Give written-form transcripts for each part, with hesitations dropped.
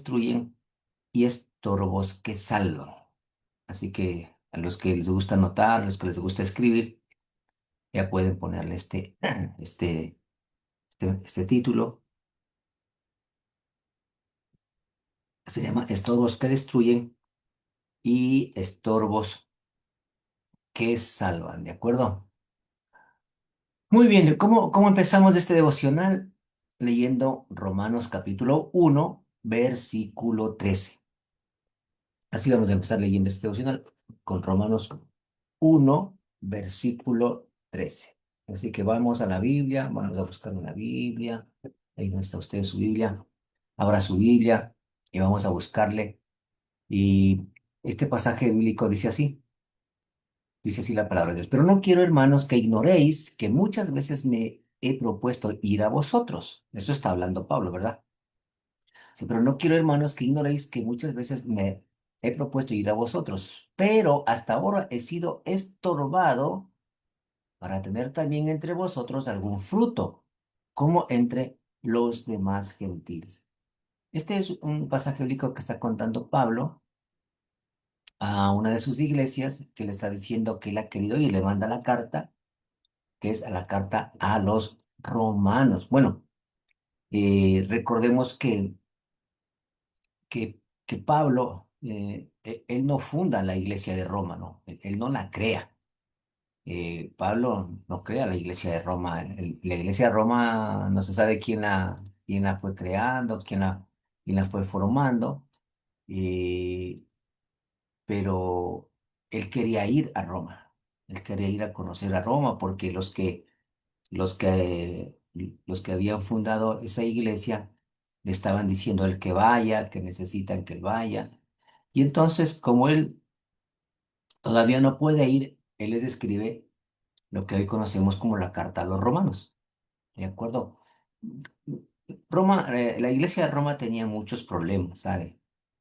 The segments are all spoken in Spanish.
destruyen y estorbos que salvan. Así que a los que les gusta anotar, a los que les gusta escribir, ya pueden ponerle este, este título. Se llama Estorbos que destruyen y estorbos que salvan, ¿de acuerdo? Muy bien, ¿cómo empezamos este devocional? Leyendo Romanos capítulo 1, versículo 13. Así vamos a empezar leyendo este devocional con Romanos 1, versículo 13. Así que vamos a la Biblia, vamos a buscar una Biblia. Ahí donde está usted su Biblia. Abra su Biblia y vamos a buscarle. Y este pasaje bíblico dice así la palabra de Dios. Pero no quiero, hermanos, que ignoréis que muchas veces me he propuesto ir a vosotros. Eso está hablando Pablo, ¿verdad? Sí, pero no quiero, hermanos, que ignoréis que muchas veces me he propuesto ir a vosotros, pero hasta ahora he sido estorbado para tener también entre vosotros algún fruto, como entre los demás gentiles. Este es un pasaje bíblico que está contando Pablo a una de sus iglesias que le está diciendo que él ha querido y le manda la carta, que es a la carta a los romanos. Bueno, recordemos que Pablo, él no funda la iglesia de Roma, ¿no? Él no la crea. Pablo no crea la iglesia de Roma. La iglesia de Roma no se sabe quién la fue creando, quién la fue formando, eh, pero él quería ir a Roma. Él quería ir a conocer a Roma porque los que, los que habían fundado esa iglesia le estaban diciendo a él que vaya, que necesitan que él vaya. Y entonces, como él todavía no puede ir, él les escribe lo que hoy conocemos como la carta a los romanos. ¿De acuerdo? Roma, la iglesia de Roma tenía muchos problemas, ¿sabe?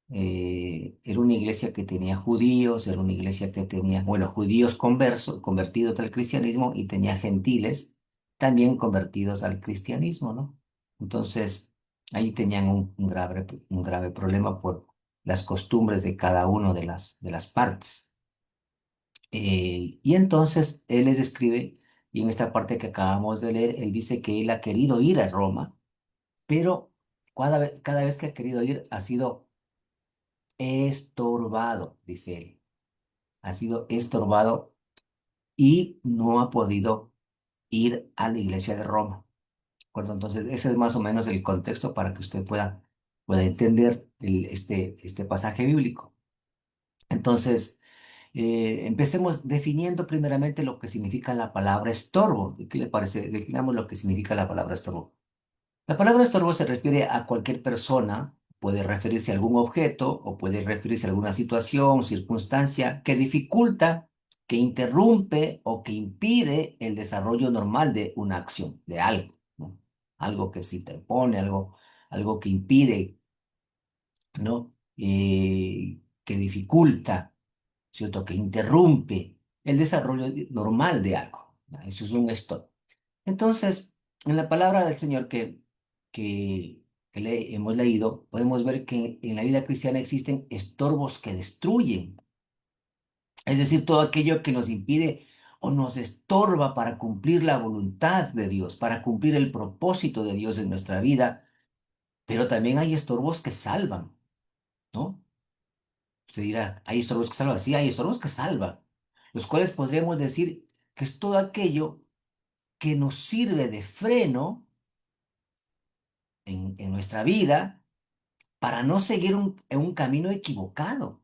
Era una iglesia que tenía judíos, era una iglesia que tenía, bueno, judíos convertidos al cristianismo y tenía gentiles también convertidos al cristianismo, ¿no? Entonces, ahí tenían un grave problema por las costumbres de cada una de las partes. Y entonces él les escribe, y en esta parte que acabamos de leer, él dice que él ha querido ir a Roma, pero cada vez que ha querido ir ha sido estorbado, dice él. Ha sido estorbado y no ha podido ir a la iglesia de Roma. ¿De acuerdo? Entonces, ese es más o menos el contexto para que usted pueda entender este pasaje bíblico. Entonces, empecemos definiendo primeramente lo que significa la palabra estorbo. ¿Qué le parece? Definamos lo que significa la palabra estorbo. La palabra estorbo se refiere a cualquier persona, puede referirse a algún objeto o puede referirse a alguna situación, circunstancia que dificulta, que interrumpe o que impide el desarrollo normal de una acción, de algo, ¿no? Algo que se interpone, algo que impide, ¿no? Que dificulta, ¿cierto? Que interrumpe el desarrollo normal de algo, ¿no? Eso es un stop. Entonces, en la palabra del Señor que hemos leído, podemos ver que en la vida cristiana existen estorbos que destruyen, es decir, todo aquello que nos impide o nos estorba para cumplir la voluntad de Dios, para cumplir el propósito de Dios en nuestra vida, pero también hay estorbos que salvan, ¿no? Usted dirá, ¿hay estorbos que salvan? Sí, hay estorbos que salvan, los cuales podríamos decir que es todo aquello que nos sirve de freno en nuestra vida para no seguir en un camino equivocado,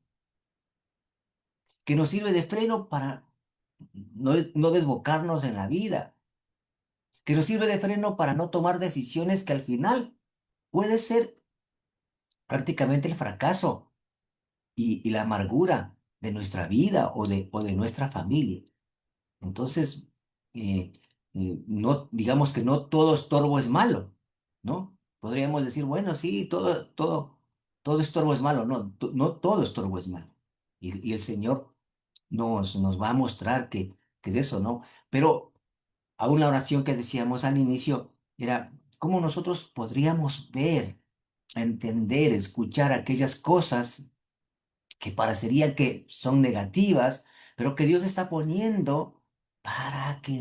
que nos sirve de freno para no desbocarnos en la vida, que nos sirve de freno para no tomar decisiones que al final puede ser prácticamente el fracaso y la amargura de nuestra vida o de nuestra familia. Entonces, eh, no, digamos que no todo estorbo es malo, ¿no? Podríamos decir, bueno, sí, todo estorbo es malo. No, no todo estorbo es malo. Y el Señor nos va a mostrar que es eso, ¿no? Pero aún la oración que decíamos al inicio era cómo nosotros podríamos ver a entender, escuchar aquellas cosas que parecerían que son negativas, pero que Dios está poniendo para que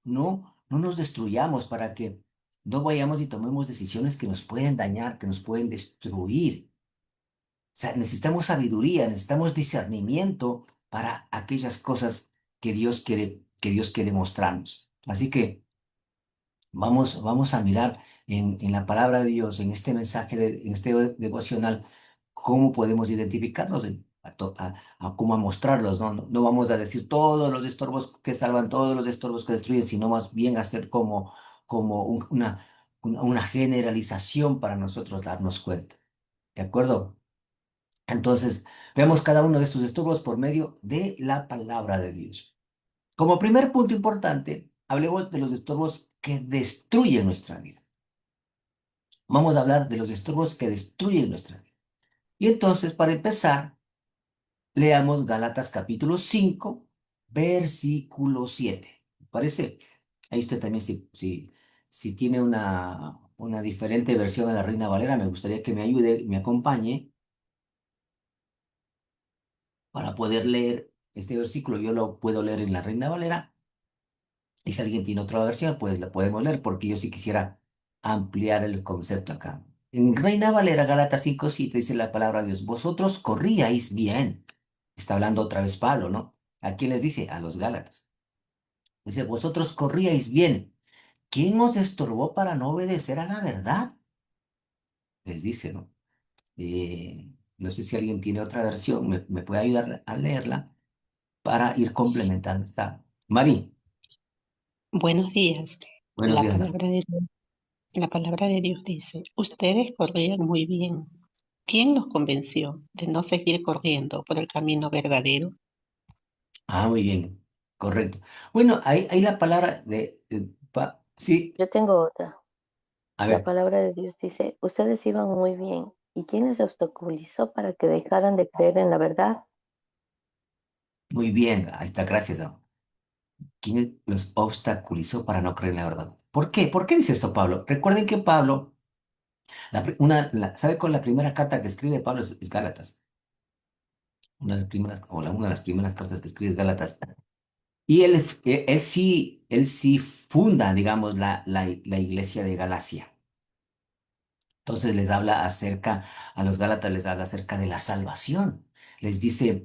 no nos destruyamos, para que no vayamos y tomemos decisiones que nos pueden dañar, que nos pueden destruir. O sea, necesitamos sabiduría, necesitamos discernimiento para aquellas cosas que Dios quiere mostrarnos. Así que vamos a mirar en la palabra de Dios, en este mensaje, en este devocional, cómo podemos identificarlos, a cómo mostrarlos, ¿no? No vamos a decir todos los estorbos que salvan, todos los estorbos que destruyen, sino más bien hacer como una generalización para nosotros darnos cuenta. ¿De acuerdo? Entonces, veamos cada uno de estos estorbos por medio de la palabra de Dios. Como primer punto importante, hablemos de los estorbos que destruyen nuestra vida. Vamos a hablar de los estorbos que destruyen nuestra vida. Y entonces, para empezar, leamos Gálatas capítulo 5, versículo 7. ¿Me parece? Ahí usted también, si tiene una diferente versión a la Reina Valera, me gustaría que me ayude, me acompañe para poder leer este versículo. Yo lo puedo leer en la Reina Valera. Y si alguien tiene otra versión, pues la podemos leer, porque yo sí quisiera ampliar el concepto acá. En Reina Valera, Gálatas 5:7 dice la palabra de Dios, vosotros corríais bien. Está hablando otra vez Pablo, ¿no? ¿A quién les dice? A los Gálatas. Dice, vosotros corríais bien. ¿Quién os estorbó para no obedecer a la verdad? Les dice, ¿no? No sé si alguien tiene otra versión, me puede ayudar a leerla para ir complementando. Está. Mari, Buenos días. buenos La días, Mari. palabra de Dios, la palabra de Dios dice, ustedes corrían muy bien. ¿Quién los convenció de no seguir corriendo por el camino verdadero? Ah, muy bien, correcto. Bueno, ahí la palabra sí, Yo tengo otra. a La ver, palabra de Dios dice, ustedes iban muy bien. ¿Y quién les obstaculizó para que dejaran de creer en la verdad? muy bien, ahí está, gracias. ¿Quién los obstaculizó para no creer en la verdad? ¿Por qué? ¿Por qué dice esto Pablo? Recuerden que Pablo, ¿sabe cuál es la primera carta que escribe Pablo? Es Gálatas. Una de las primeras, una de las primeras cartas que escribe es Gálatas. Y él sí funda, digamos, la iglesia de Galacia. Entonces les habla a los Gálatas les habla acerca de la salvación. Les dice,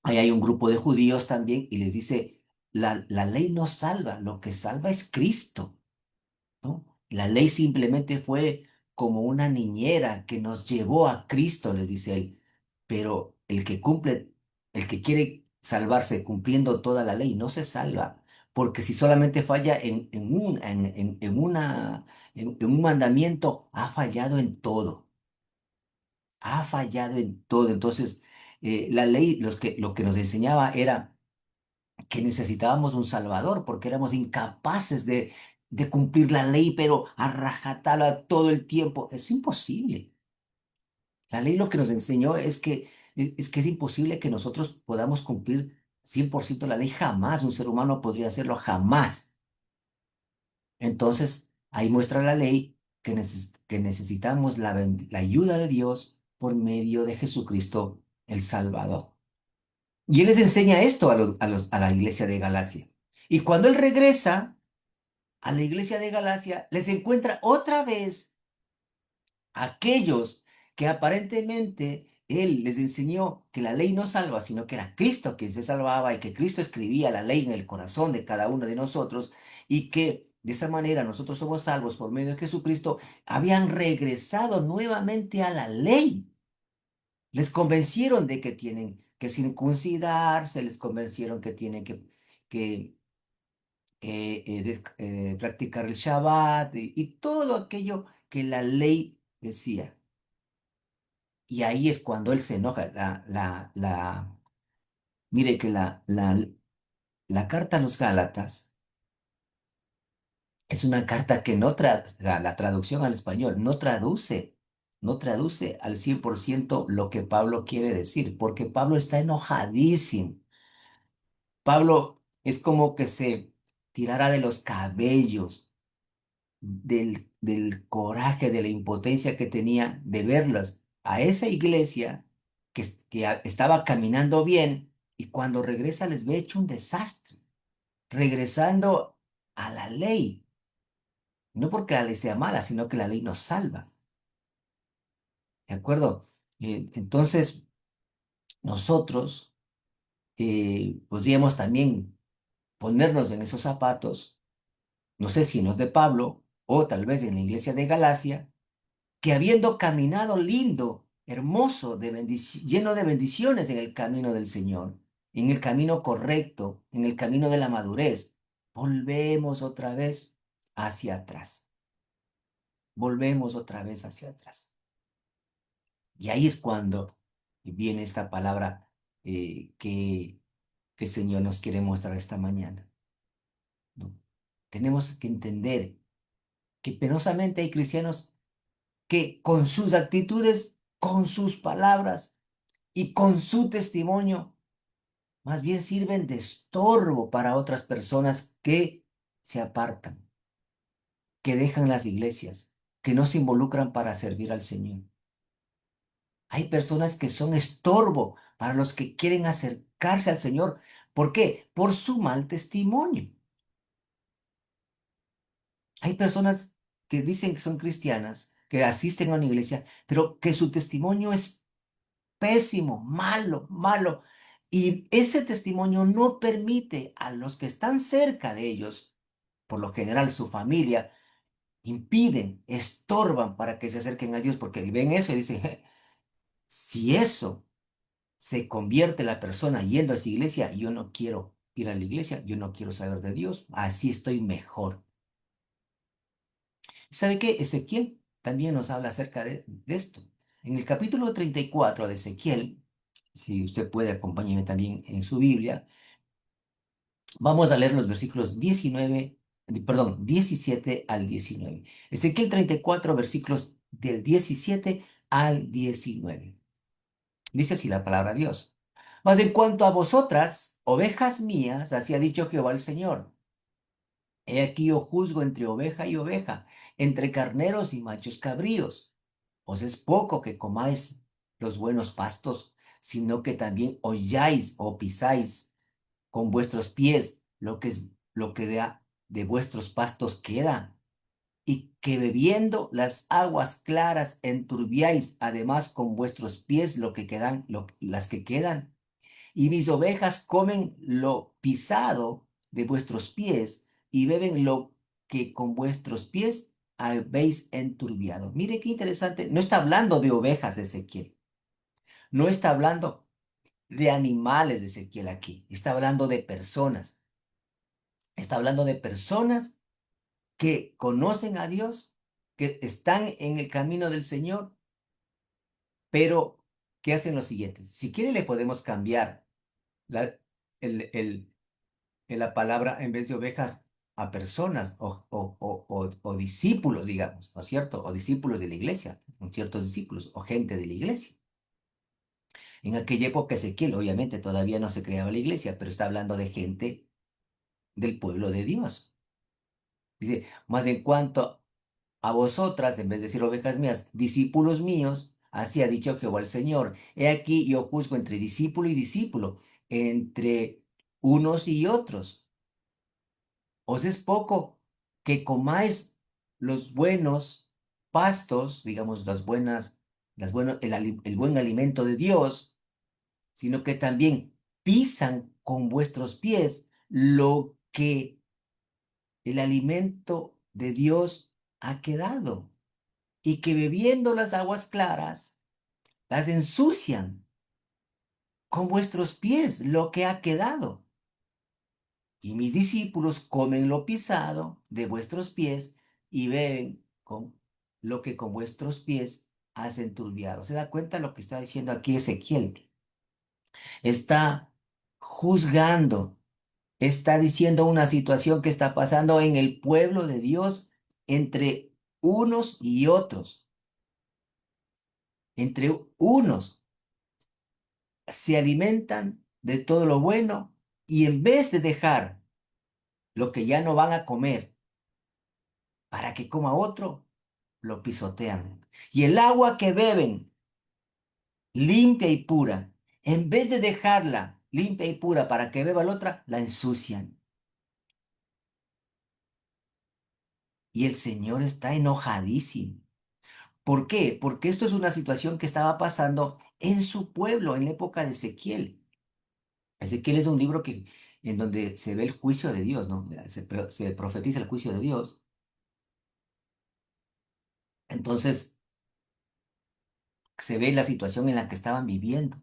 ahí hay un grupo de judíos también y les dice, la ley no salva, lo que salva es Cristo, ¿no? La ley simplemente fue como una niñera que nos llevó a Cristo, les dice él, pero el que quiere salvarse cumpliendo toda la ley, no se salva, porque si solamente falla en un mandamiento, ha fallado en todo, ha fallado en todo. Entonces, la ley, lo que nos enseñaba era que necesitábamos un Salvador porque éramos incapaces de cumplir la ley, pero a rajatabla todo el tiempo. Es imposible. La ley lo que nos enseñó es que es imposible que nosotros podamos cumplir 100% la ley. Jamás un ser humano podría hacerlo, jamás. Entonces, ahí muestra la ley que necesitamos la ayuda de Dios por medio de Jesucristo el Salvador. Y él les enseña esto a la iglesia de Galacia. Y cuando él regresa a la iglesia de Galacia, les encuentra otra vez aquellos que aparentemente él les enseñó que la ley no salva, sino que era Cristo quien se salvaba y que Cristo escribía la ley en el corazón de cada uno de nosotros y que de esa manera nosotros somos salvos por medio de Jesucristo, habían regresado nuevamente a la ley. Les convencieron de que tienen que circuncidarse, les convencieron que tienen que practicar el Shabbat y todo aquello que la ley decía. Y ahí es cuando él se enoja. Mire que la carta a los Gálatas es una carta que o sea, la traducción al español no traduce al 100% lo que Pablo quiere decir, porque Pablo está enojadísimo. Pablo es como que se tirara de los cabellos del coraje, de la impotencia que tenía de verlas a esa iglesia estaba caminando bien y cuando regresa les ve hecho un desastre, regresando a la ley, no porque la ley sea mala, sino que la ley nos salva, ¿de acuerdo? Entonces, nosotros podríamos también ponernos en esos zapatos, no sé si en los de Pablo o tal vez en la iglesia de Galacia, que habiendo caminado lindo, hermoso, lleno de bendiciones en el camino del Señor, en el camino correcto, en el camino de la madurez, volvemos otra vez hacia atrás. Volvemos otra vez hacia atrás. Y ahí es cuando viene esta palabra que el Señor nos quiere mostrar esta mañana, ¿no? Tenemos que entender que penosamente hay cristianos que con sus actitudes, con sus palabras y con su testimonio, más bien sirven de estorbo para otras personas que se apartan, que dejan las iglesias, que no se involucran para servir al Señor. Hay personas que son estorbo para los que quieren acercarse al Señor. ¿Por qué? Por su mal testimonio. Hay personas que dicen que son cristianas, que asisten a una iglesia, pero que su testimonio es pésimo, malo, malo. Y ese testimonio no permite a los que están cerca de ellos, por lo general su familia, impiden, estorban para que se acerquen a Dios, porque ven eso y dicen, si eso se convierte la persona yendo a esa iglesia, yo no quiero ir a la iglesia, yo no quiero saber de Dios, así estoy mejor. ¿Sabe qué? Ezequiel también nos habla acerca de esto. En el capítulo 34 de Ezequiel, si usted puede, acompáñeme también en su Biblia, vamos a leer los versículos 17 al 19. Ezequiel 34, versículos del 17 al 19. Dice así la palabra de Dios. Mas en cuanto a vosotras, ovejas mías, así ha dicho Jehová el Señor. He aquí yo juzgo entre oveja y oveja, entre carneros y machos cabríos. Os es poco que comáis los buenos pastos, sino que también holláis o pisáis con vuestros pies lo que de vuestros pastos queda, y que bebiendo las aguas claras enturbiáis además con vuestros pies lo que quedan, las que quedan. Y mis ovejas comen lo pisado de vuestros pies y beben lo que con vuestros pies habéis enturbiado. Mire qué interesante. No está hablando de ovejas de Ezequiel. No está hablando de animales de Ezequiel aquí. Está hablando de personas. Está hablando de personas que conocen a Dios, que están en el camino del Señor, pero que hacen lo siguiente. Si quiere, le podemos cambiar la, el, el, la palabra en vez de ovejas a personas o discípulos, digamos, ¿no es cierto? O discípulos de la iglesia, ¿no? Ciertos discípulos o gente de la iglesia. En aquella época Ezequiel, obviamente, todavía no se creaba la iglesia, pero está hablando de gente del pueblo de Dios. Dice, más en cuanto a vosotras, en vez de decir ovejas mías, discípulos míos, así ha dicho Jehová el Señor. He aquí yo juzgo entre discípulo y discípulo, entre unos y otros. Os es poco que comáis los buenos pastos, digamos, el buen alimento de Dios, sino que también pisan con vuestros pies lo que el alimento de Dios ha quedado, y que bebiendo las aguas claras, las ensucian con vuestros pies lo que ha quedado. Y mis discípulos comen lo pisado de vuestros pies y beben con lo que con vuestros pies has enturbiado. ¿Se da cuenta lo que está diciendo aquí Ezequiel? Está juzgando, está diciendo una situación que está pasando en el pueblo de Dios entre unos y otros. Entre unos se alimentan de todo lo bueno y en vez de dejar lo que ya no van a comer para que coma otro, lo pisotean. Y el agua que beben, limpia y pura, en vez de dejarla limpia y pura para que beba la otra, la ensucian. Y el Señor está enojadísimo. ¿Por qué? Porque esto es una situación que estaba pasando en su pueblo en la época de Ezequiel. Ezequiel es un libro en donde se ve el juicio de Dios, ¿no? Se profetiza el juicio de Dios. Entonces se ve la situación en la que estaban viviendo.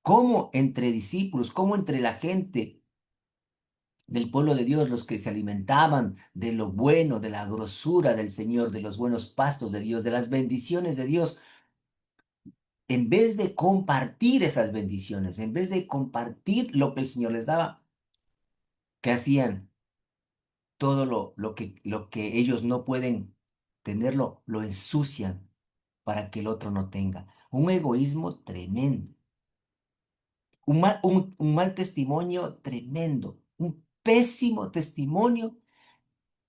Cómo entre discípulos, cómo entre la gente del pueblo de Dios, los que se alimentaban de lo bueno, de la grosura del Señor, de los buenos pastos de Dios, de las bendiciones de Dios, en vez de compartir esas bendiciones, en vez de compartir lo que el Señor les daba, ¿qué hacían? Todo lo que ellos no pueden tenerlo, lo ensucian para que el otro no tenga. Un egoísmo tremendo, un mal testimonio tremendo, un pésimo testimonio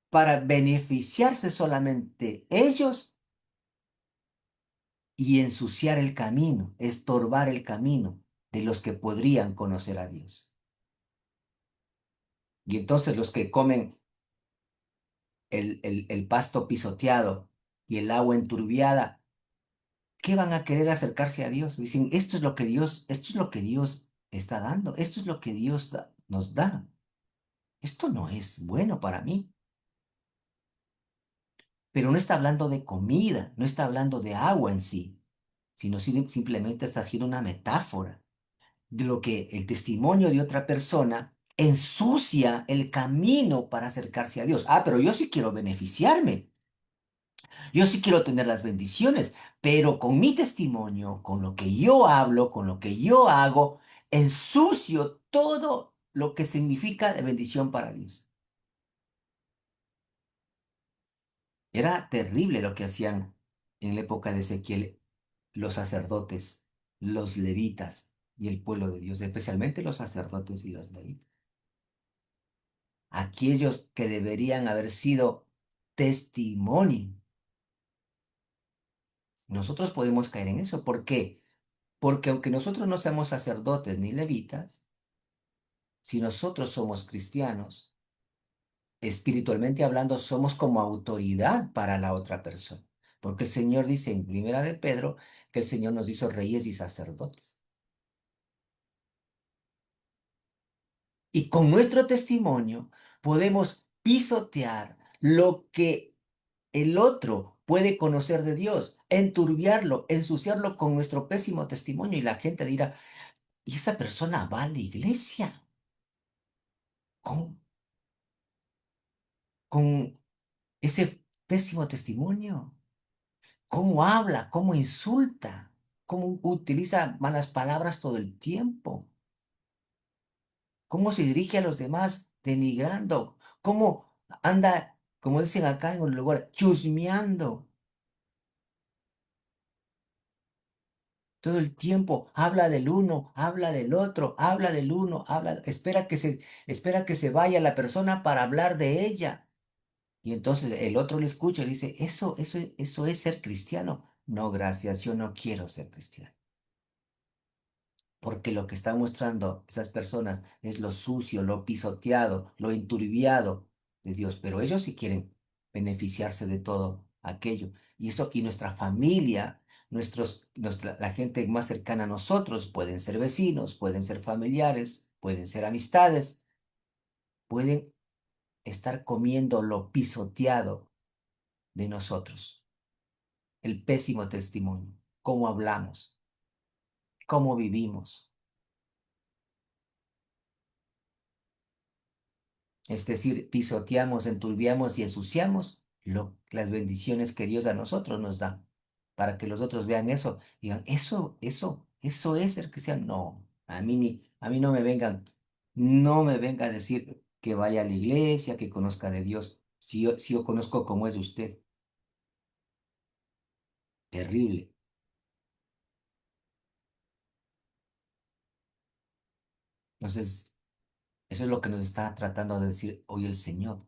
para beneficiarse solamente ellos y ensuciar el camino, estorbar el camino de los que podrían conocer a Dios. Y entonces los que comen el pasto pisoteado y el agua enturbiada, ¿qué van a querer acercarse a Dios? Dicen, esto es lo que Dios está dando, esto es lo que Dios nos da. Esto no es bueno para mí. Pero no está hablando de comida, no está hablando de agua en sí, sino simplemente está haciendo una metáfora de lo que el testimonio de otra persona ensucia el camino para acercarse a Dios. Ah, pero yo sí quiero beneficiarme. Yo sí quiero tener las bendiciones, pero con mi testimonio, con lo que yo hablo, con lo que yo hago, ensucio todo lo que significa de bendición para Dios. Era terrible lo que hacían en la época de Ezequiel los sacerdotes, los levitas y el pueblo de Dios, especialmente los sacerdotes y los levitas. Aquellos que deberían haber sido testimonio. Nosotros podemos caer en eso. ¿Por qué? Porque aunque nosotros no seamos sacerdotes ni levitas, si nosotros somos cristianos, espiritualmente hablando, somos como autoridad para la otra persona. Porque el Señor dice en Primera de Pedro que el Señor nos hizo reyes y sacerdotes. Y con nuestro testimonio podemos pisotear lo que el otro puede conocer de Dios, enturbiarlo, ensuciarlo con nuestro pésimo testimonio y la gente dirá, ¿y esa persona va a la iglesia? ¿Con, con ese pésimo testimonio? ¿Cómo habla? ¿Cómo insulta? ¿Cómo utiliza malas palabras todo el tiempo? ¿Cómo se dirige a los demás denigrando? ¿Cómo anda, como dicen acá en un lugar, chusmeando? Todo el tiempo habla del uno, habla del otro, habla del uno, espera que se vaya la persona para hablar de ella. Y entonces el otro le escucha y le dice, eso es ser cristiano. No, gracias, yo no quiero ser cristiano. Porque lo que están mostrando esas personas es lo sucio, lo pisoteado, lo enturbiado de Dios. Pero ellos sí quieren beneficiarse de todo aquello. Y eso, y nuestra familia, la gente más cercana a nosotros, pueden ser vecinos, pueden ser familiares, pueden ser amistades, pueden estar comiendo lo pisoteado de nosotros. El pésimo testimonio, cómo hablamos, cómo vivimos. Es decir, pisoteamos, enturbiamos y ensuciamos las bendiciones que Dios a nosotros nos da, para que los otros vean eso y digan, eso es ser cristiano. No, a mí no me venga a decir que vaya a la iglesia, que conozca de Dios, si yo conozco cómo es usted. Terrible. Entonces, eso es lo que nos está tratando de decir hoy el Señor.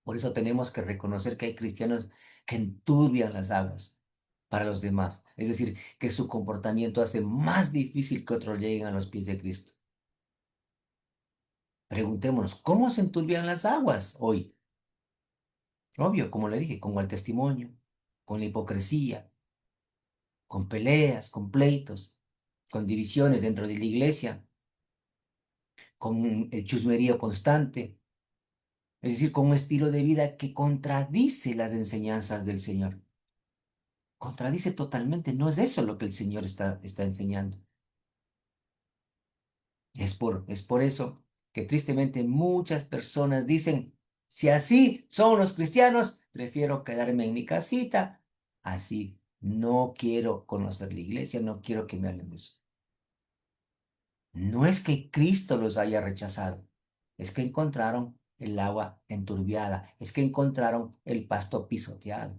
Por eso tenemos que reconocer que hay cristianos que enturbian las aguas para los demás. Es decir, que su comportamiento hace más difícil que otros lleguen a los pies de Cristo. Preguntémonos, ¿cómo se enturbian las aguas hoy? Obvio, como le dije, con el testimonio, con la hipocresía, con peleas, con pleitos, con divisiones dentro de la iglesia, con el chusmerío constante, es decir, con un estilo de vida que contradice las enseñanzas del Señor. Contradice totalmente, no es eso lo que el Señor está enseñando. Es por eso que tristemente muchas personas dicen, si así son los cristianos, prefiero quedarme en mi casita. Así, no quiero conocer la iglesia, no quiero que me hablen de eso. No es que Cristo los haya rechazado, es que encontraron el agua enturbiada, es que encontraron el pasto pisoteado.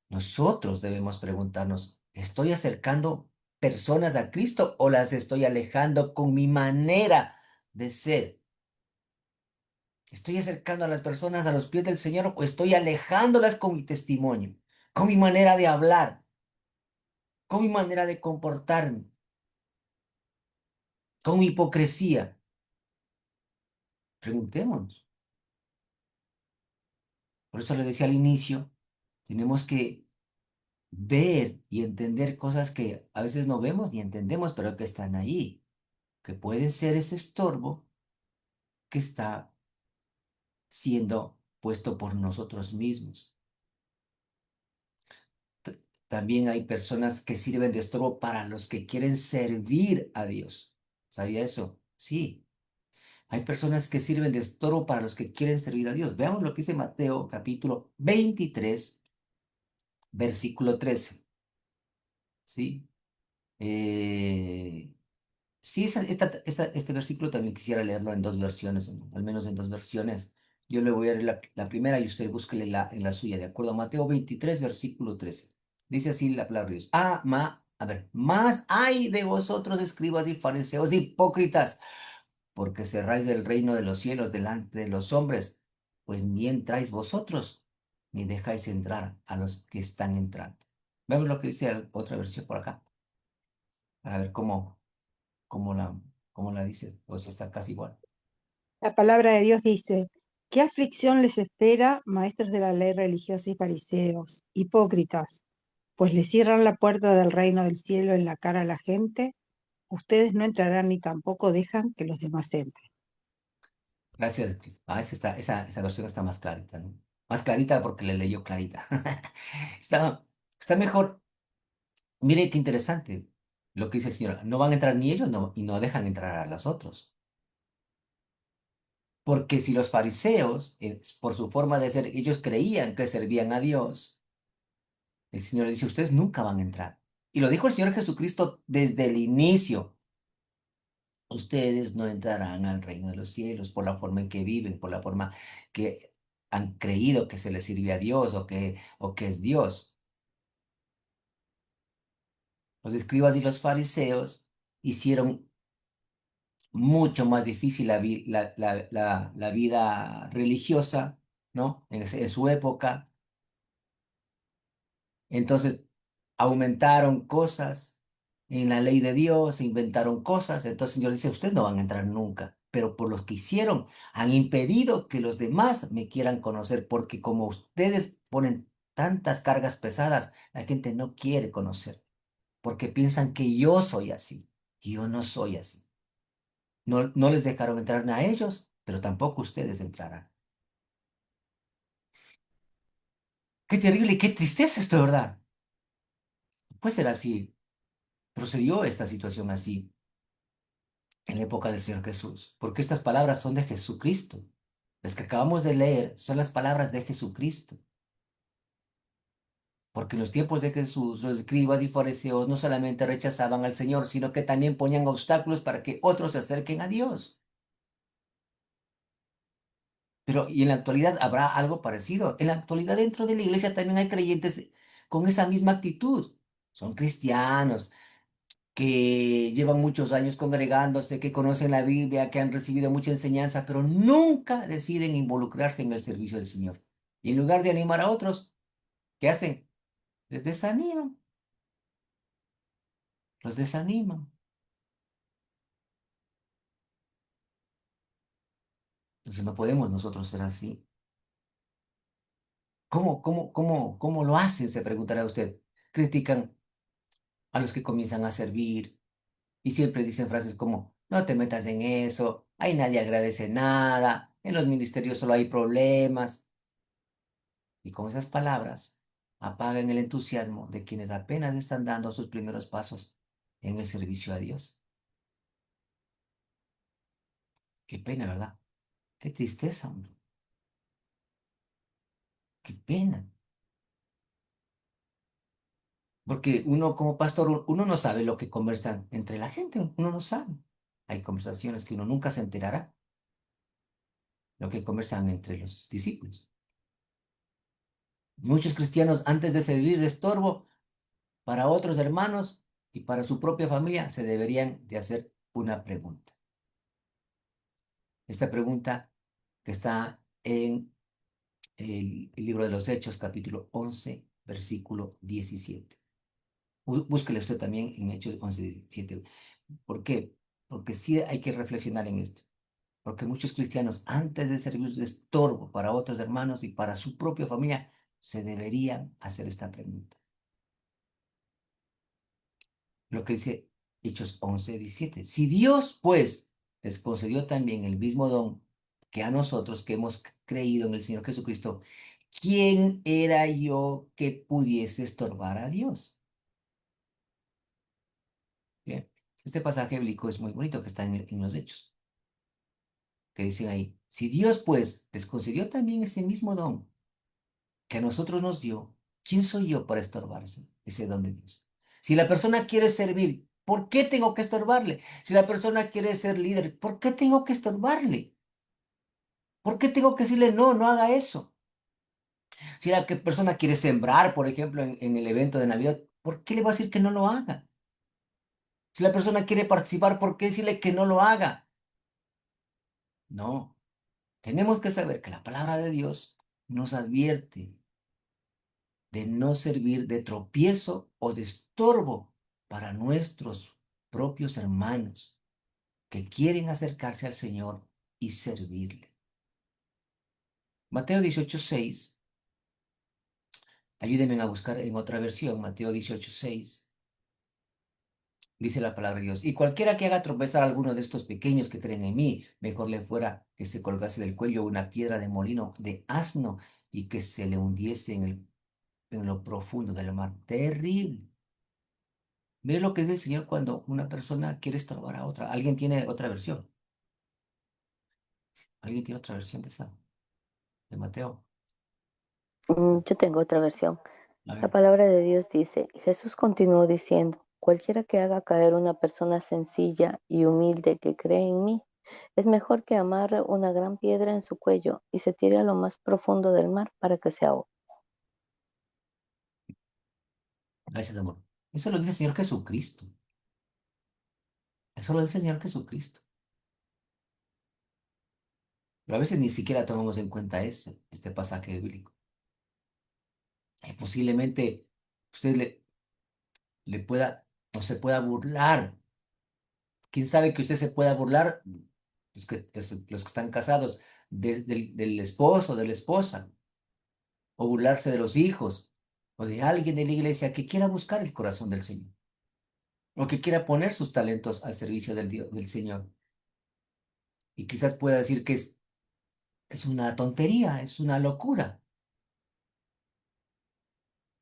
Nosotros debemos preguntarnos, ¿estoy acercando personas a Cristo o las estoy alejando con mi manera de ser? ¿Estoy acercando a las personas a los pies del Señor o estoy alejándolas con mi testimonio, con mi manera de hablar, con mi manera de comportarme, con mi hipocresía? Preguntémonos. Por eso le decía al inicio, tenemos que ver y entender cosas que a veces no vemos ni entendemos, pero que están ahí, que pueden ser ese estorbo que está siendo puesto por nosotros mismos. También hay personas que sirven de estorbo para los que quieren servir a Dios. ¿Sabía eso? Sí. Hay personas que sirven de estorbo para los que quieren servir a Dios. Veamos lo que dice Mateo capítulo 23, versículo 13. ¿Sí? Eh, Sí, este versículo también quisiera leerlo en dos versiones, al menos en dos versiones. Yo le voy a leer la primera y usted búsquele en la suya, de acuerdo a Mateo 23, versículo 13. Dice así la palabra de Dios. A ver, más hay de vosotros, escribas y fariseos hipócritas, porque cerráis el reino de los cielos delante de los hombres, pues ni entráis vosotros, ni dejáis entrar a los que están entrando. Vemos lo que dice otra versión por acá, para ver cómo la, cómo la dice, pues está casi igual. La palabra de Dios dice, ¿qué aflicción les espera, maestros de la ley religiosa y fariseos, hipócritas? Pues les cierran la puerta del reino del cielo en la cara a la gente, ustedes no entrarán ni tampoco dejan que los demás entren. Gracias, Cris. Esa versión está más clarita, ¿no? Más clarita porque le leyó clarita. Está mejor. Mire qué interesante lo que dice el Señor. No van a entrar ni ellos y no dejan entrar a los otros. Porque si los fariseos, por su forma de ser, ellos creían que servían a Dios, el Señor dice, ustedes nunca van a entrar. Y lo dijo el Señor Jesucristo desde el inicio. Ustedes no entrarán al reino de los cielos por la forma en que viven, por la forma que han creído que se les sirve a Dios o que es Dios. Los escribas y los fariseos hicieron mucho más difícil la vida religiosa, ¿no? En su época. Entonces, aumentaron cosas en la ley de Dios, se inventaron cosas. Entonces, el Señor dice, ustedes no van a entrar nunca, pero por los que hicieron, han impedido que los demás me quieran conocer, porque como ustedes ponen tantas cargas pesadas, la gente no quiere conocer, porque piensan que yo soy así, y yo no soy así. No, no les dejaron entrar a ellos, pero tampoco ustedes entrarán. Qué terrible y qué tristeza esto, ¿verdad? Puede ser así. Procedió esta situación así en la época del Señor Jesús, porque estas palabras son de Jesucristo. Las que acabamos de leer son las palabras de Jesucristo, porque en los tiempos de Jesús los escribas y fariseos no solamente rechazaban al Señor, sino que también ponían obstáculos para que otros se acerquen a Dios. Pero, ¿y en la actualidad habrá algo parecido? En la actualidad dentro de la iglesia también hay creyentes con esa misma actitud. Son cristianos, que llevan muchos años congregándose, que conocen la Biblia, que han recibido mucha enseñanza, pero nunca deciden involucrarse en el servicio del Señor. Y en lugar de animar a otros, ¿qué hacen? Les desaniman, los desaniman. Entonces no podemos nosotros ser así. ¿Cómo lo hacen? Se preguntará usted. Critican a los que comienzan a servir y siempre dicen frases como, no te metas en eso, ahí nadie agradece nada, en los ministerios solo hay problemas. Y con esas palabras apagan el entusiasmo de quienes apenas están dando sus primeros pasos en el servicio a Dios. Qué pena, ¿verdad? Qué tristeza, hombre. Qué pena. Porque uno como pastor, uno no sabe lo que conversan entre la gente, uno no sabe. Hay conversaciones que uno nunca se enterará, lo que conversan entre los discípulos. Muchos cristianos, antes de servir de estorbo para otros hermanos y para su propia familia, se deberían de hacer una pregunta. Esta pregunta que está en el libro de los Hechos, capítulo 11, versículo 17. Búsquele usted también en Hechos 11, 17. ¿Por qué? Porque sí hay que reflexionar en esto. Porque muchos cristianos, antes de servir de estorbo para otros hermanos y para su propia familia, se deberían hacer esta pregunta. Lo que dice Hechos 11, 17. Si Dios, pues, les concedió también el mismo don que a nosotros que hemos creído en el Señor Jesucristo, ¿quién era yo que pudiese estorbar a Dios? Bien, este pasaje bíblico es muy bonito que está en los Hechos, que dicen ahí, si Dios, pues, les concedió también ese mismo don que a nosotros nos dio, ¿quién soy yo para estorbarse ese don de Dios? Si la persona quiere servir, ¿por qué tengo que estorbarle? Si la persona quiere ser líder, ¿por qué tengo que estorbarle? ¿Por qué tengo que decirle no, no haga eso? Si la persona quiere sembrar, por ejemplo, en el evento de Navidad, ¿por qué le va a decir que no lo haga? Si la persona quiere participar, ¿por qué decirle que no lo haga? No, tenemos que saber que la palabra de Dios nos advierte de no servir de tropiezo o de estorbo para nuestros propios hermanos que quieren acercarse al Señor y servirle. Mateo 18:6, ayúdenme a buscar en otra versión, Mateo 18:6, dice la palabra de Dios, y cualquiera que haga tropezar a alguno de estos pequeños que creen en mí, mejor le fuera que se colgase del cuello una piedra de molino de asno y que se le hundiese en lo profundo del mar. Terrible. Mire lo que es el Señor cuando una persona quiere estorbar a otra. ¿Alguien tiene otra versión? ¿Alguien tiene otra versión de esa? De Mateo. Yo tengo otra versión. A La ver. palabra de Dios dice, Jesús continuó diciendo, cualquiera que haga caer una persona sencilla y humilde que cree en mí, es mejor que amarre una gran piedra en su cuello y se tire a lo más profundo del mar para que se ahogue. Gracias, amor. Eso lo dice el Señor Jesucristo. Eso lo dice el Señor Jesucristo. Pero a veces ni siquiera tomamos en cuenta este pasaje bíblico. Y posiblemente usted le pueda o se pueda burlar. ¿Quién sabe que usted se pueda burlar? Los que están casados, del esposo, de la esposa, o burlarse de los hijos, o de alguien de la iglesia que quiera buscar el corazón del Señor, o que quiera poner sus talentos al servicio del Señor. Y quizás pueda decir que es una tontería, es una locura,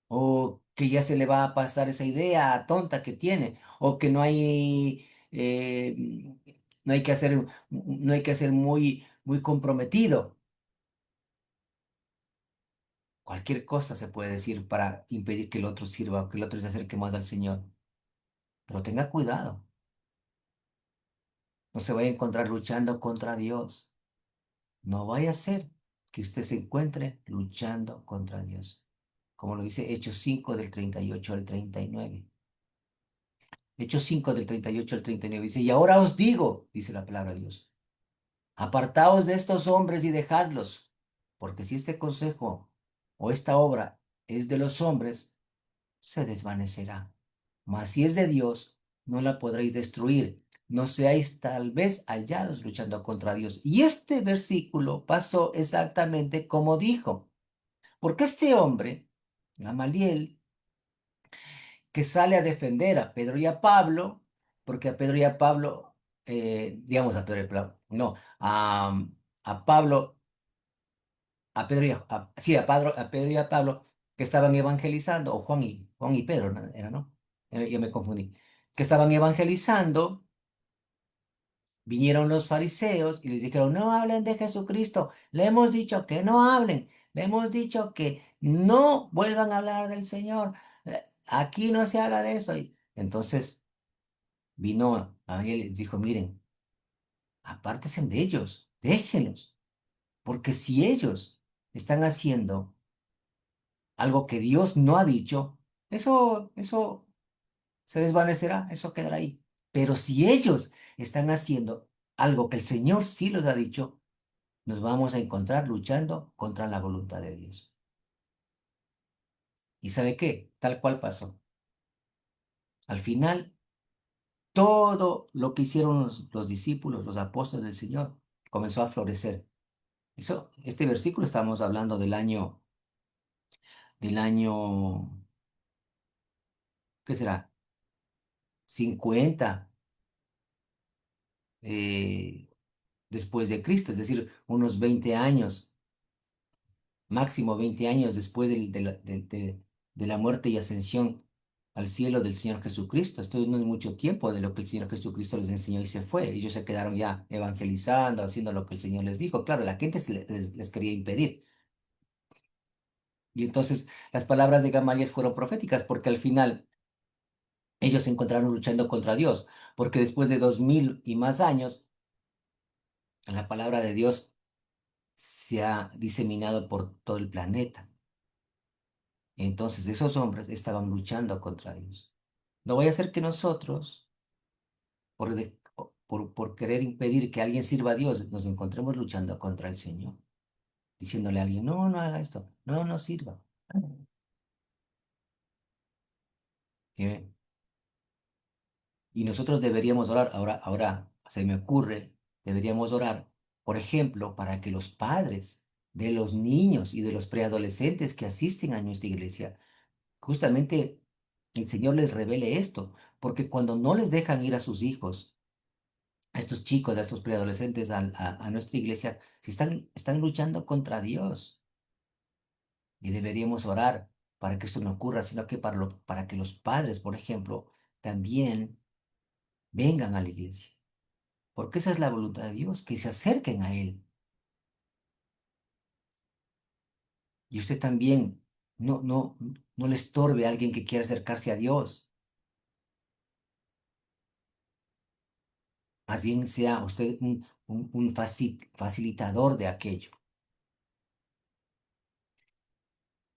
o que ya se le va a pasar esa idea tonta que tiene, o que no hay que hacer, no hay que ser muy comprometido. Cualquier cosa se puede decir para impedir que el otro sirva, que el otro se acerque más al Señor. Pero tenga cuidado, no se vaya a encontrar luchando contra Dios. No vaya a ser que usted se encuentre luchando contra Dios. Como lo dice Hechos 5 del 38 al 39. Hechos 5 del 38 al 39 dice, y ahora os digo, dice la palabra de Dios, apartaos de estos hombres y dejadlos, porque si este consejo o esta obra es de los hombres, se desvanecerá. Mas si es de Dios, no la podréis destruir. No seáis tal vez hallados luchando contra Dios. Y este versículo pasó exactamente como dijo. Porque este hombre, Gamaliel, que sale a defender a Pedro y a Pablo, porque a Pedro y a Pablo, digamos a Pedro y a Pablo, no, a Pablo, a Pedro y sí, a Pedro y a Pablo, que estaban evangelizando, o Juan y Pedro, ¿no? Era, ¿no? Yo me confundí, que estaban evangelizando, vinieron los fariseos y les dijeron, no hablen de Jesucristo, le hemos dicho que no hablen, le hemos dicho que no vuelvan a hablar del Señor, aquí no se habla de eso. Y entonces vino a él y les dijo, miren, apártense de ellos, déjenlos, porque si ellos están haciendo algo que Dios no ha dicho, eso se desvanecerá, eso quedará ahí. Pero si ellos están haciendo algo que el Señor sí los ha dicho, nos vamos a encontrar luchando contra la voluntad de Dios. ¿Y sabe qué? Tal cual pasó. Al final, todo lo que hicieron los discípulos, los apóstoles del Señor, comenzó a florecer. Este versículo estamos hablando del año, ¿qué será? 50 eh, después de Cristo, es decir, unos 20 años, máximo 20 años después de la muerte y ascensión al cielo del Señor Jesucristo. Esto no es mucho tiempo de lo que el Señor Jesucristo les enseñó y se fue. Ellos se quedaron ya evangelizando, haciendo lo que el Señor les dijo. Claro, la gente les quería impedir. Y entonces las palabras de Gamaliel fueron proféticas porque al final ellos se encontraron luchando contra Dios, porque después de 2000 y más años, la palabra de Dios se ha diseminado por todo el planeta. Entonces esos hombres estaban luchando contra Dios. No vaya a ser que nosotros, por querer impedir que alguien sirva a Dios, nos encontremos luchando contra el Señor, diciéndole a alguien, no, no haga esto, no, no sirva. ¿Qué? Y nosotros deberíamos orar, ahora se me ocurre, deberíamos orar, por ejemplo, para que los padres de los niños y de los preadolescentes que asisten a nuestra iglesia, justamente el Señor les revele esto, porque cuando no les dejan ir a sus hijos, a estos chicos, a estos preadolescentes, a nuestra iglesia, si están luchando contra Dios y deberíamos orar para que esto no ocurra, sino que para que los padres, por ejemplo, también vengan a la iglesia. Porque esa es la voluntad de Dios, que se acerquen a Él. Y usted también no le estorbe a alguien que quiera acercarse a Dios. Más bien sea usted un facilitador de aquello.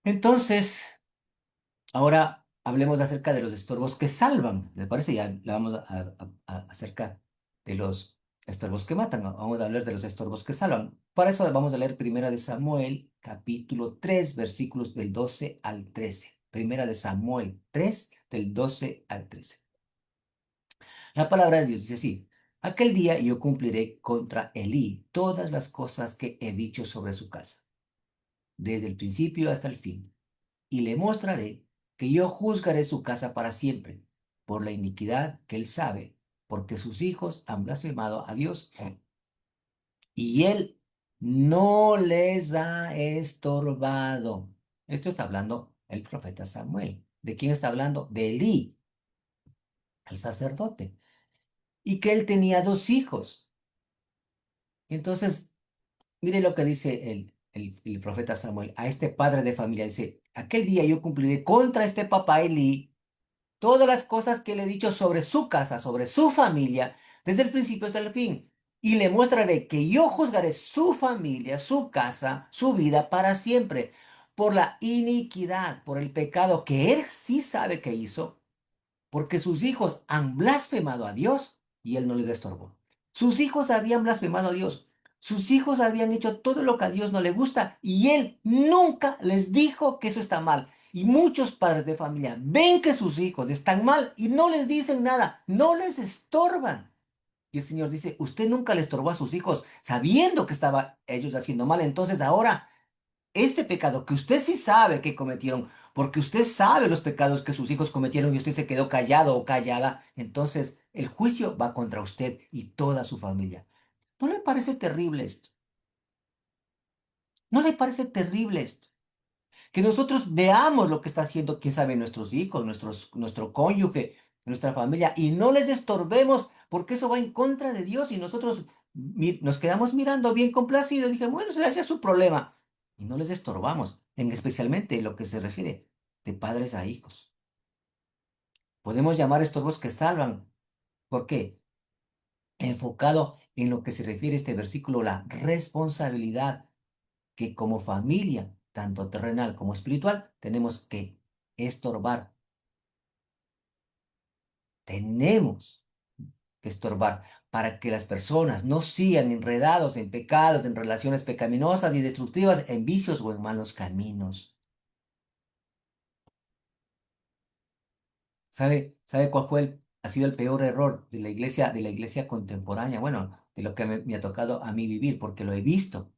Entonces, ahora hablemos acerca de los estorbos que salvan. ¿Les parece? Ya le vamos acerca de los estorbos que matan. Vamos a hablar de los estorbos que salvan. Para eso vamos a leer Primera de Samuel, capítulo 3, versículos del 12 al 13. Primera de Samuel 3, del 12 al 13. La palabra de Dios dice así: aquel día yo cumpliré contra Elí todas las cosas que he dicho sobre su casa, desde el principio hasta el fin, y le mostraré que yo juzgaré su casa para siempre, por la iniquidad que él sabe, porque sus hijos han blasfemado a Dios, y él no les ha estorbado. Esto está hablando el profeta Samuel. ¿De quién está hablando? De Elí, el sacerdote, y que él tenía dos hijos. Entonces, mire lo que dice el profeta Samuel a este padre de familia. Dice, aquel día yo cumpliré contra este papá Elí todas las cosas que le he dicho sobre su casa, sobre su familia, desde el principio hasta el fin. Y le mostraré que yo juzgaré su familia, su casa, su vida para siempre, por la iniquidad, por el pecado que él sí sabe que hizo, porque sus hijos han blasfemado a Dios y él no les estorbó. Sus hijos habían blasfemado a Dios. Sus hijos habían hecho todo lo que a Dios no le gusta y él nunca les dijo que eso está mal. Y muchos padres de familia ven que sus hijos están mal y no les dicen nada, no les estorban. Y el Señor dice, usted nunca le estorbó a sus hijos sabiendo que estaba ellos haciendo mal. Entonces ahora este pecado que usted sí sabe que cometieron, porque usted sabe los pecados que sus hijos cometieron y usted se quedó callado o callada, entonces el juicio va contra usted y toda su familia. ¿No le parece terrible esto? ¿No le parece terrible esto? Que nosotros veamos lo que está haciendo, quién sabe, nuestros hijos, nuestro cónyuge, nuestra familia, y no les estorbemos, porque eso va en contra de Dios y nosotros nos quedamos mirando bien complacidos. Dije, bueno, será ya su problema. Y no les estorbamos, en especialmente lo que se refiere de padres a hijos. Podemos llamar estorbos que salvan. ¿Por qué? Enfocado en lo que se refiere este versículo, la responsabilidad que como familia, tanto terrenal como espiritual, tenemos que estorbar. Tenemos que estorbar para que las personas no sigan enredados en pecados, en relaciones pecaminosas y destructivas, en vicios o en malos caminos. ¿Sabe cuál ha sido el peor error de la iglesia contemporánea? Bueno, de lo que me ha tocado a mí vivir, porque lo he visto.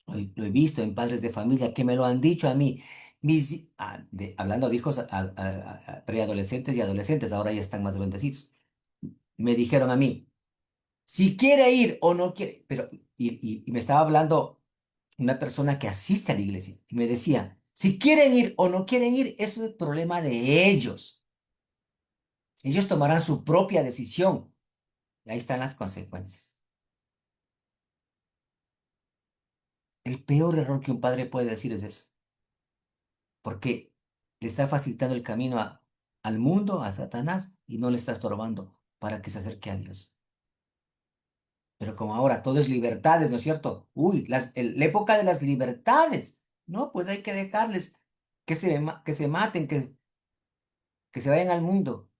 Lo he visto en padres de familia que me lo han dicho a mí. Hablando de hijos preadolescentes y adolescentes, ahora ya están más grandecitos. Me dijeron a mí, si quiere ir o no quiere, pero, y me estaba hablando una persona que asiste a la iglesia, y me decía, si quieren ir o no quieren ir, eso es el problema de ellos. Ellos tomarán su propia decisión. Y ahí están las consecuencias. El peor error que un padre puede decir es eso. Porque le está facilitando el camino al mundo, a Satanás, y no le está estorbando para que se acerque a Dios. Pero como ahora todo es libertades, ¿no es cierto? Uy, la época de las libertades. No, pues hay que dejarles que se maten, que se vayan al mundo.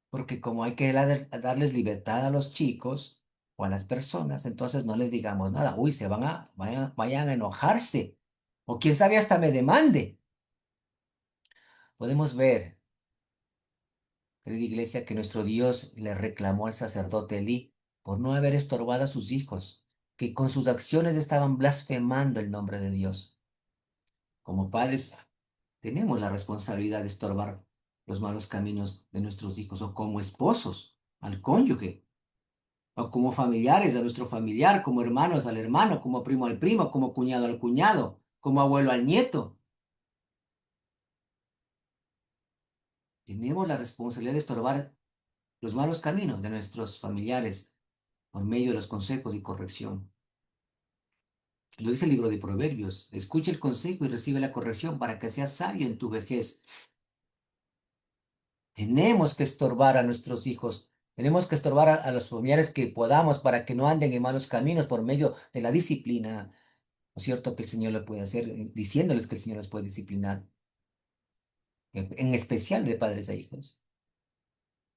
Porque como hay que darles libertad a los chicos o a las personas, entonces no les digamos nada. Uy, vayan a enojarse. O quién sabe hasta me demande. Podemos ver, querida iglesia, que nuestro Dios le reclamó al sacerdote Elí por no haber estorbado a sus hijos, que con sus acciones estaban blasfemando el nombre de Dios. Como padres, tenemos la responsabilidad de estorbar los malos caminos de nuestros hijos, o como esposos, al cónyuge, o como familiares a nuestro familiar, como hermanos al hermano, como primo al primo, como cuñado al cuñado, como abuelo al nieto. Tenemos la responsabilidad de estorbar los malos caminos de nuestros familiares por medio de los consejos y corrección. Lo dice el libro de Proverbios. Escucha el consejo y recibe la corrección para que seas sabio en tu vejez. Tenemos que estorbar a nuestros hijos. Tenemos que estorbar a los familiares que podamos para que no anden en malos caminos por medio de la disciplina. ¿No es cierto que el Señor lo puede hacer? Diciéndoles que el Señor los puede disciplinar, en especial de padres a hijos,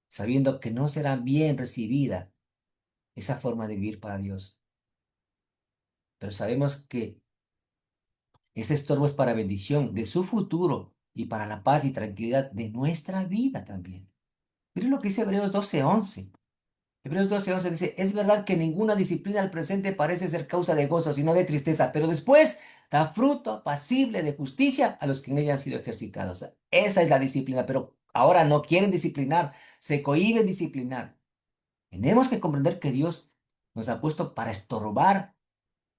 sabiendo que no será bien recibida esa forma de vivir para Dios. Pero sabemos que ese estorbo es para bendición de su futuro y para la paz y tranquilidad de nuestra vida también. Miren lo que dice Hebreos 12:11. Hebreos 12:11 dice, es verdad que ninguna disciplina al presente parece ser causa de gozo, sino de tristeza, pero después da fruto apacible de justicia a los que en ella han sido ejercitados. Esa es la disciplina, pero ahora no quieren disciplinar, se cohíben disciplinar. Tenemos que comprender que Dios nos ha puesto para estorbar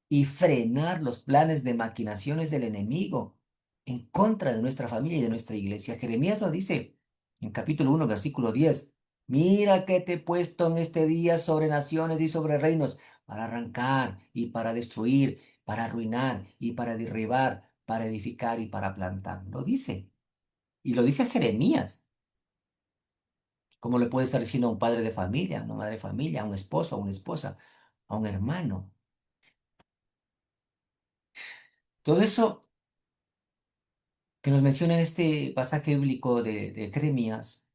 y frenar los planes de maquinaciones del enemigo en contra de nuestra familia y de nuestra iglesia. Jeremías lo dice en capítulo 1, versículo 10. Mira que te he puesto en este día sobre naciones y sobre reinos para arrancar y para destruir, para arruinar y para derribar, para edificar y para plantar. Lo dice. Y lo dice Jeremías. ¿Cómo le puede estar diciendo a un padre de familia, a una madre de familia, a un esposo, a una esposa, a un hermano? Todo eso que nos menciona este pasaje bíblico de Jeremías,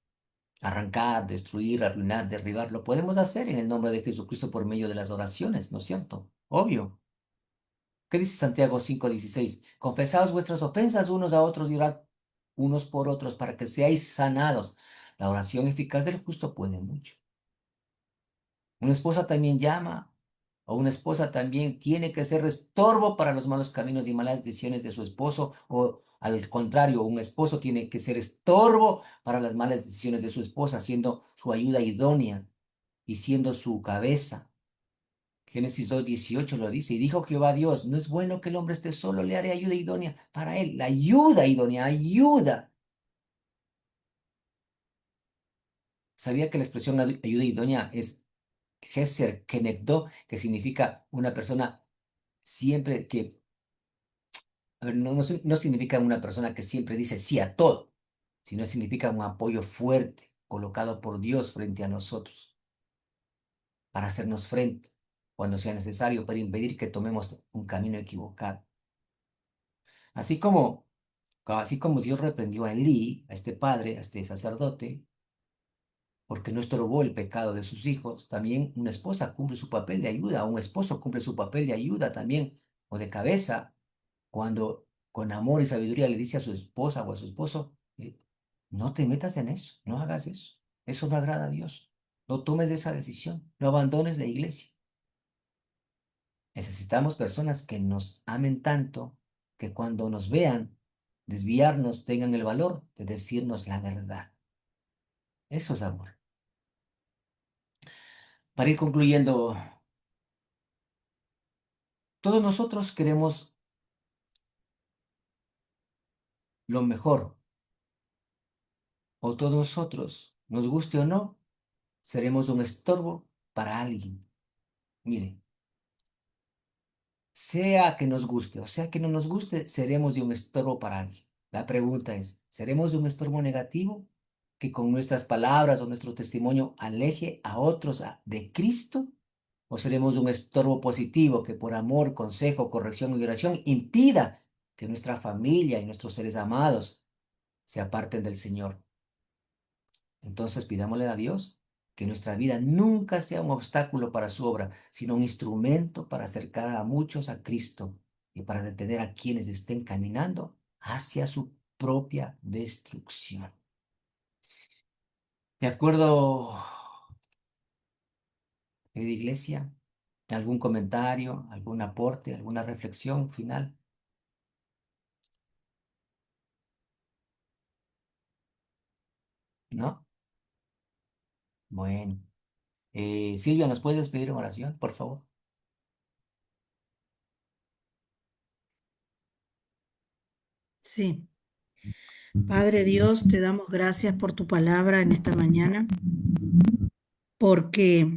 arrancar, destruir, arruinar, derribar, lo podemos hacer en el nombre de Jesucristo por medio de las oraciones, ¿no es cierto? Obvio. ¿Qué dice Santiago 5:16? Confesaos vuestras ofensas unos a otros y orad unos por otros para que seáis sanados. La oración eficaz del justo puede mucho. Una esposa también llama, o una esposa también tiene que ser estorbo para los malos caminos y malas decisiones de su esposo, o al contrario, un esposo tiene que ser estorbo para las malas decisiones de su esposa, siendo su ayuda idónea y siendo su cabeza. Génesis 2:18 lo dice, y dijo Jehová Dios, no es bueno que el hombre esté solo, le haré ayuda idónea para él. La ayuda idónea, ayuda. ¿Sabía que la expresión ayuda idónea es Geser Kenegdo, que significa una persona siempre que, a ver, no significa una persona que siempre dice sí a todo, sino significa un apoyo fuerte colocado por Dios frente a nosotros para hacernos frente cuando sea necesario, para impedir que tomemos un camino equivocado. Así como, así como Dios reprendió a Elí, a este padre, a este sacerdote, porque no estorbó el pecado de sus hijos, también una esposa cumple su papel de ayuda, un esposo cumple su papel de ayuda también, o de cabeza, cuando con amor y sabiduría le dice a su esposa o a su esposo, no te metas en eso, no hagas eso no agrada a Dios, no tomes esa decisión, no abandones la iglesia. Necesitamos personas que nos amen tanto que cuando nos vean desviarnos tengan el valor de decirnos la verdad. Eso es amor. Para ir concluyendo, todos nosotros queremos lo mejor, o todos nosotros, nos guste o no, seremos un estorbo para alguien. Mire, sea que nos guste o sea que no nos guste, seremos de un estorbo para alguien. La pregunta es, ¿seremos de un estorbo negativo que con nuestras palabras o nuestro testimonio aleje a otros de Cristo? ¿O seremos de un estorbo positivo que por amor, consejo, corrección y oración impida que nuestra familia y nuestros seres amados se aparten del Señor? Entonces pidámosle a Dios que nuestra vida nunca sea un obstáculo para su obra, sino un instrumento para acercar a muchos a Cristo y para detener a quienes estén caminando hacia su propia destrucción. ¿De acuerdo, querida iglesia? ¿Algún comentario, algún aporte, alguna reflexión final? ¿No? Bueno. Silvia, ¿nos puedes pedir en oración, por favor? Sí, Padre Dios, te damos gracias por tu palabra en esta mañana, porque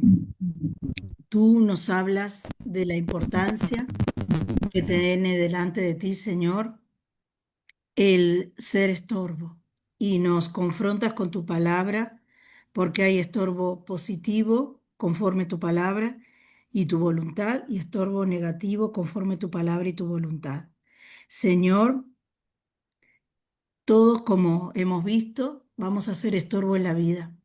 tú nos hablas de la importancia que tiene delante de ti, Señor, el ser estorbo. Y nos confrontas con tu palabra, porque hay estorbo positivo conforme tu palabra y tu voluntad, y estorbo negativo conforme tu palabra y tu voluntad. Señor, todos, como hemos visto, vamos a ser estorbo en la vida.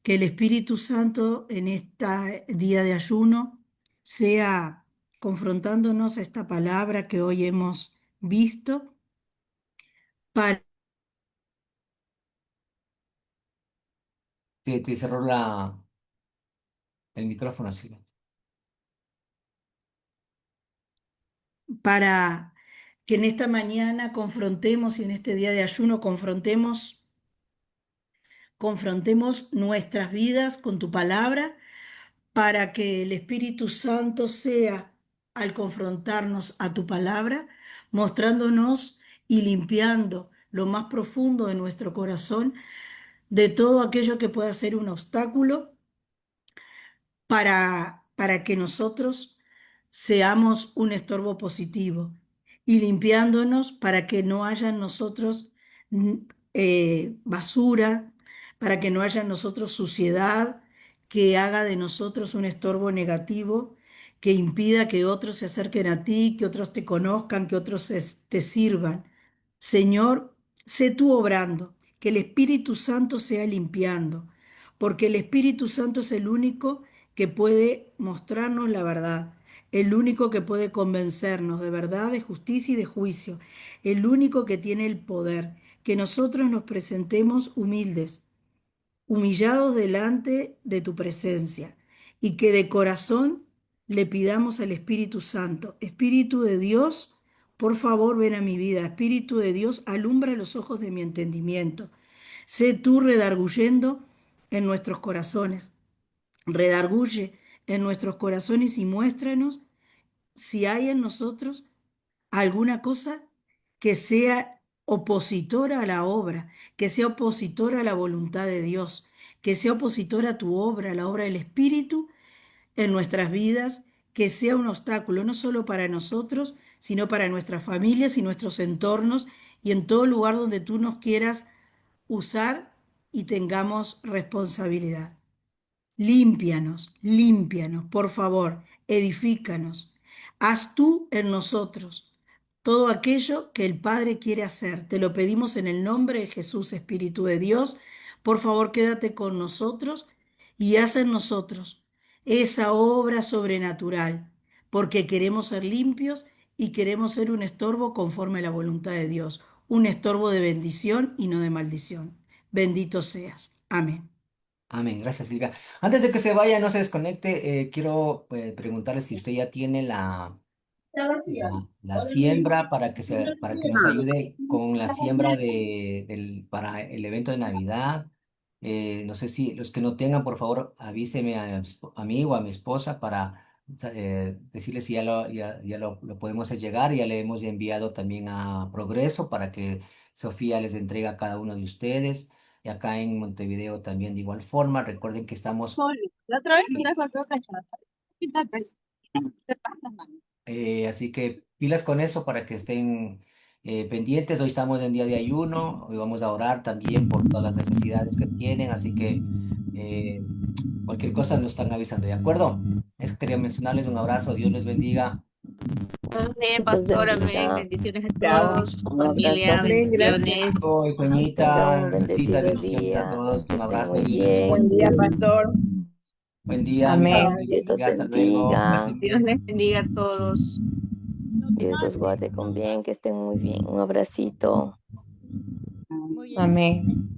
Que el Espíritu Santo en este día de ayuno sea confrontándonos a esta palabra que hoy hemos visto para, Te cerró el micrófono, Silvia. para que en esta mañana confrontemos y en este día de ayuno confrontemos nuestras vidas con tu palabra para que el Espíritu Santo sea, al confrontarnos a tu palabra, mostrándonos y limpiando lo más profundo de nuestro corazón de todo aquello que pueda ser un obstáculo para que nosotros seamos un estorbo positivo y limpiándonos para que no haya en nosotros mm, basura, para que no haya en nosotros suciedad que haga de nosotros un estorbo negativo, que impida que otros se acerquen a ti, que otros te conozcan, que otros te sirvan. Señor, sé tú obrando, que el Espíritu Santo sea limpiando, porque el Espíritu Santo es el único que puede mostrarnos la verdad, el único que puede convencernos de verdad, de justicia y de juicio, el único que tiene el poder, que nosotros nos presentemos humildes, humillados delante de tu presencia, y que de corazón le pidamos al Espíritu Santo, Espíritu de Dios, por favor ven a mi vida, Espíritu de Dios, alumbra los ojos de mi entendimiento, sé tú redarguyendo en nuestros corazones, redarguye en nuestros corazones y muéstranos si hay en nosotros alguna cosa que sea opositora a la obra, que sea opositora a la voluntad de Dios, que sea opositora a tu obra, a la obra del Espíritu en nuestras vidas, que sea un obstáculo no solo para nosotros, sino para nuestras familias y nuestros entornos y en todo lugar donde tú nos quieras usar y tengamos responsabilidad. Límpianos, límpianos, por favor, edifícanos. Haz tú en nosotros todo aquello que el Padre quiere hacer. Te lo pedimos en el nombre de Jesús, Espíritu de Dios. Por favor, quédate con nosotros y haz en nosotros esa obra sobrenatural, porque queremos ser limpios y queremos ser un estorbo conforme a la voluntad de Dios, un estorbo de bendición y no de maldición. Bendito seas. Amén. Amén, gracias Silvia. Antes de que se vaya, no se desconecte, quiero preguntarle si usted ya tiene la siembra para que nos ayude con la siembra para el evento de Navidad. No sé si los que no tengan, por favor, avíseme a mí o a mi esposa para decirle si lo podemos hacer llegar. Ya le hemos enviado también a Progreso para que Sofía les entregue a cada uno de ustedes. Y acá en Montevideo también de igual forma. Recuerden que estamos. La otra vez unas otras cachadas. Se pasa, mano. Así que pilas con eso para que estén pendientes. Hoy estamos en día de ayuno, hoy vamos a orar también por todas las necesidades que tienen, así que eh, cualquier cosa nos están avisando, ¿de acuerdo? Eso quería mencionarles, un abrazo, Dios les bendiga. Amén, Dios los pastor, amén. bendiga. Bendiciones a Chao. todos, su Un abrazo. familia, Amén, gracias. bendiciones. Hoy, Tengan un Juanita, Cita, bendecido bendiciones a día. todos, Que un estén abrazo, muy Dios les bendiga. Buen bien. día, pastor. Buen día, amiga, Amén. Dios los hasta luego, que bendiga. estén Dios les bien. bendiga a todos. Dios los guarde con bien. Que estén muy bien. Un abracito. Amén.